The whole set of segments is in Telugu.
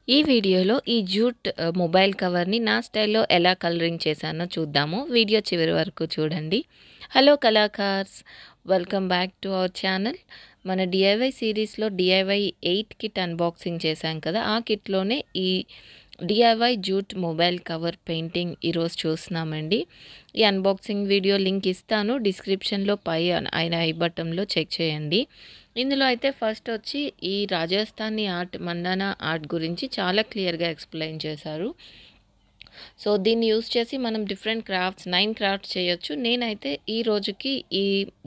ఈ వీడియోలో ఈ జూట్ మొబైల్ కవర్‌ని నా స్టైల్‌లో ఎలా కలరింగ్ చేశానో చూద్దాము. వీడియో చివరి వరకు చూడండి. హలో కళాకార్స్! Welcome back to our channel. మన డీఐవై సిరీస్‌లో డీఐవై 8 కిట్ అన్బాక్సింగ్ చేశాం కదా! ఆ కిట్‌లోనే ఈ DIY jute mobile cover painting ఈరోజు చూస్తున్నామండి. ఈ అన్బాక్సింగ్ వీడియో లింక్ ఇస్తాను. డిస్క్రిప్షన్‌లో ఐ బటన్‌లో చెక్ చేయండి. ఇందులో అయితే ఫస్ట్ వచ్చి ఈ రాజస్థానీ ఆర్ట్, మండానా ఆర్ట్ గురించి చాలా క్లియర్‌గా ఎక్స్‌ప్లెయిన్ చేశారు. సో, దీన్ని యూజ్ చేసి మనం డిఫరెంట్ క్రాఫ్ట్స్ 9 క్రాఫ్ట్స్ చేయొచ్చు. నేనైతే ఈ రోజుకి ఈ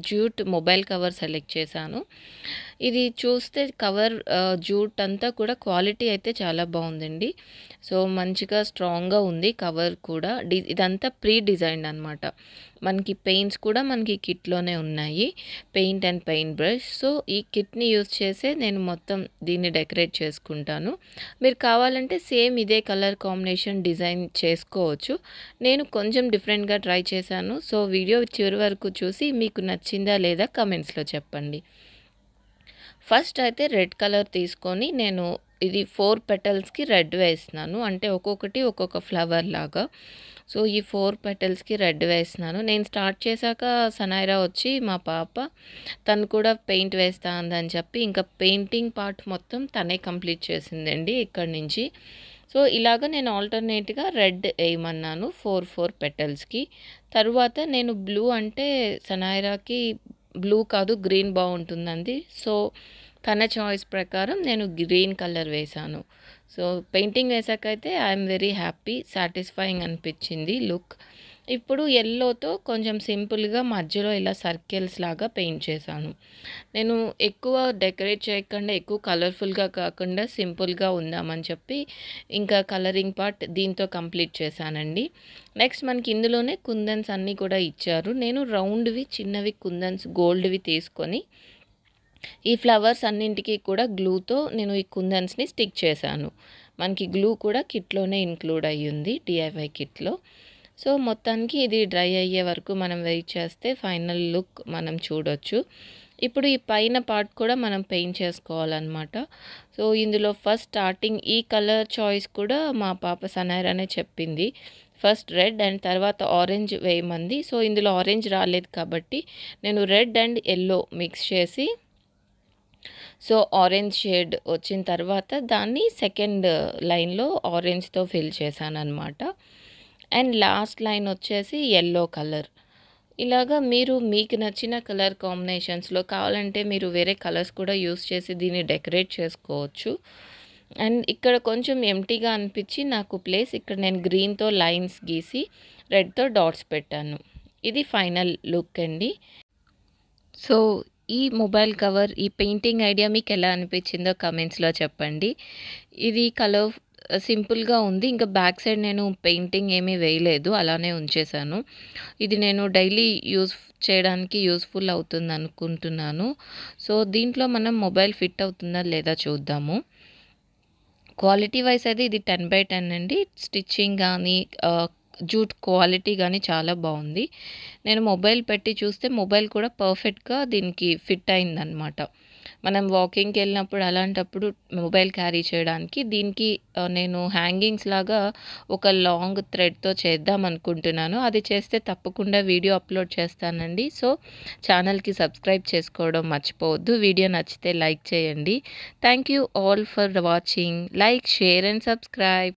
జూట్ మొబైల్ కవర్ సెలెక్ట్ చేశాను. ఇది చూస్తే కవర్ జూట్ అంతా కూడా క్వాలిటీ అయితే చాలా బాగుందండి. సో, మంచిగా స్ట్రాంగ్‌గా ఉంది కవర్ కూడా. ఇదంతా ప్రీ డిజైన్డ్ అనమాట. మనకి పెయింట్స్ కూడా మనకి కిట్‌లోనే ఉన్నాయి. Paint and paint brush. So, ఈ కిట్‌ని యూజ్ చేసే నేను మొత్తం దీన్ని డెకరేట్ చేసుకుంటాను. మీరు కావాలంటే సేమ్ ఇదే కలర్ కాంబినేషన్ డిజైన్ చేసుకోవచ్చు. నేను కొంచెం డిఫరెంట్‌గా ట్రై చేశాను. సో, వీడియో చివరి వరకు చూసి మీకు నచ్చిందా లేదా కమెంట్స్‌లో చెప్పండి. ఫస్ట్ అయితే రెడ్ కలర్ తీసుకొని నేను ఇది 4 పెటల్స్‌కి రెడ్ వేస్తున్నాను. అంటే ఒక్కొక్కటి ఒక్కొక్క ఫ్లవర్ లాగా. సో, ఈ 4 పెటల్స్‌కి రెడ్ వేస్తున్నాను. నేను స్టార్ట్ చేశాక సనైరా వచ్చి మా పాప తను కూడా పెయింట్ వేస్తా అందని చెప్పి ఇంకా పెయింటింగ్ పార్ట్ మొత్తం తనే కంప్లీట్ చేసిందండి ఇక్కడి నుంచి. సో, ఇలాగ నేను ఆల్టర్నేట్‌గా రెడ్ వేయమన్నాను 4 పెటల్స్‌కి. తరువాత నేను బ్లూ అంటే సనైరాకి బ్లూ కాదు గ్రీన్ బాగుంటుందంది. సో, తన చాయిస్ ప్రకారం నేను గ్రీన్ కలర్ వేశాను. సో, పెయింటింగ్ వేసాకైతే ఐఎమ్ వెరీ హ్యాపీ, సాటిస్ఫైయింగ్ అనిపించింది లుక్. ఇప్పుడు యెల్లోతో కొంచెం సింపుల్‌గా మధ్యలో ఇలా సర్కిల్స్ లాగా పెయింట్ చేశాను. నేను ఎక్కువ డెకరేట్ చేయకుండా, ఎక్కువ కలర్ఫుల్‌గా కాకుండా సింపుల్‌గా ఉందామని చెప్పి ఇంకా కలరింగ్ పార్ట్ దీంతో కంప్లీట్ చేశానండి. నెక్స్ట్ మనకి ఇందులోనే కుందన్స్ అన్నీ కూడా ఇచ్చారు. నేను రౌండ్‌వి చిన్నవి కుందన్స్ గోల్డ్‌వి తీసుకొని ఈ ఫ్లవర్స్ అన్నింటికి కూడా గ్లూతో నేను ఈ కుందన్స్‌ని స్టిక్ చేశాను. మనకి గ్లూ కూడా కిట్‌లోనే ఇంక్లూడ్ అయ్యింది డీఐవై కిట్‌లో. సో, మొత్తానికి ఇది డ్రై అయ్యే వరకు మనం వెయిట్ చేస్తే ఫైనల్ లుక్ మనం చూడొచ్చు. ఇప్పుడు ఈ పైన పార్ట్ కూడా మనం పెయింట్ చేసుకోవాలన్నమాట. సో, ఇందులో ఫస్ట్ స్టార్టింగ్ ఈ కలర్ చాయిస్ కూడా మా పాప సనైరానే చెప్పింది. ఫస్ట్ రెడ్ అండ్ తర్వాత ఆరెంజ్ వేయమంది. సో, ఇందులో ఆరెంజ్ రాలేదు కాబట్టి నేను రెడ్ అండ్ యెల్లో మిక్స్ చేసి సో, ఆరెంజ్ షేడ్ వచ్చిన తర్వాత దాన్ని సెకండ్ లైన్‌లో ఆరెంజ్‌తో ఫిల్ చేశాననమాట. అండ్ లాస్ట్ లైన్ వచ్చేసి యెల్లో కలర్. ఇలాగా మీరు మీకు నచ్చిన కలర్ కాంబినేషన్స్‌లో కావాలంటే మీరు వేరే కలర్స్ కూడా యూజ్ చేసి దీన్ని డెకరేట్ చేసుకోవచ్చు. అండ్ ఇక్కడ కొంచెం ఎంప్టీగా అనిపించి నాకు ప్లేస్ ఇక్కడ నేను గ్రీన్‌తో లైన్స్ గీసి రెడ్‌తో డాట్స్ పెట్టాను. ఇది ఫైనల్ లుక్ అండి. సో, ఈ మొబైల్ కవర్, ఈ పెయింటింగ్ ఐడియా మీకు ఎలా అనిపించిందో కమెంట్స్‌లో చెప్పండి. ఇది సింపుల్‌గా ఉంది. ఇంకా బ్యాక్ సైడ్ నేను పెయింటింగ్ ఏమీ వేయలేదు. అలానే ఉంచేశాను. ఇది నేను డైలీ యూజ్ చేయడానికి యూజ్‌ఫుల్ అవుతుంది అనుకుంటున్నాను. సో, దీంట్లో మనం మొబైల్ ఫిట్ అవుతుందా లేదా చూద్దాము. క్వాలిటీ వైస్ అయితే ఇది 10/10 అండి. స్టిచ్చింగ్ గానీ జూట్ క్వాలిటీ గానీ చాలా బాగుంది. నేను మొబైల్ పెట్టి చూస్తే మొబైల్ కూడా పర్ఫెక్ట్‌గా దీనికి ఫిట్ అయిందనమాట. మనం వాకింగ్‌కి వెళ్ళినప్పుడు అలాంటప్పుడు మొబైల్ క్యారీ చేయడానికి దీనికి నేను హ్యాంగింగ్స్ లాగా ఒక లాంగ్ థ్రెడ్‌తో చేద్దాం అనుకుంటున్నాను. అది చేస్తే తప్పకుండా వీడియో అప్లోడ్ చేస్తానండి. సో, ఛానల్‌కి సబ్స్క్రైబ్ చేసుకోవడం మర్చిపోవద్దు. వీడియో నచ్చితే లైక్ చేయండి. Thank you all for watching. Like, share and subscribe.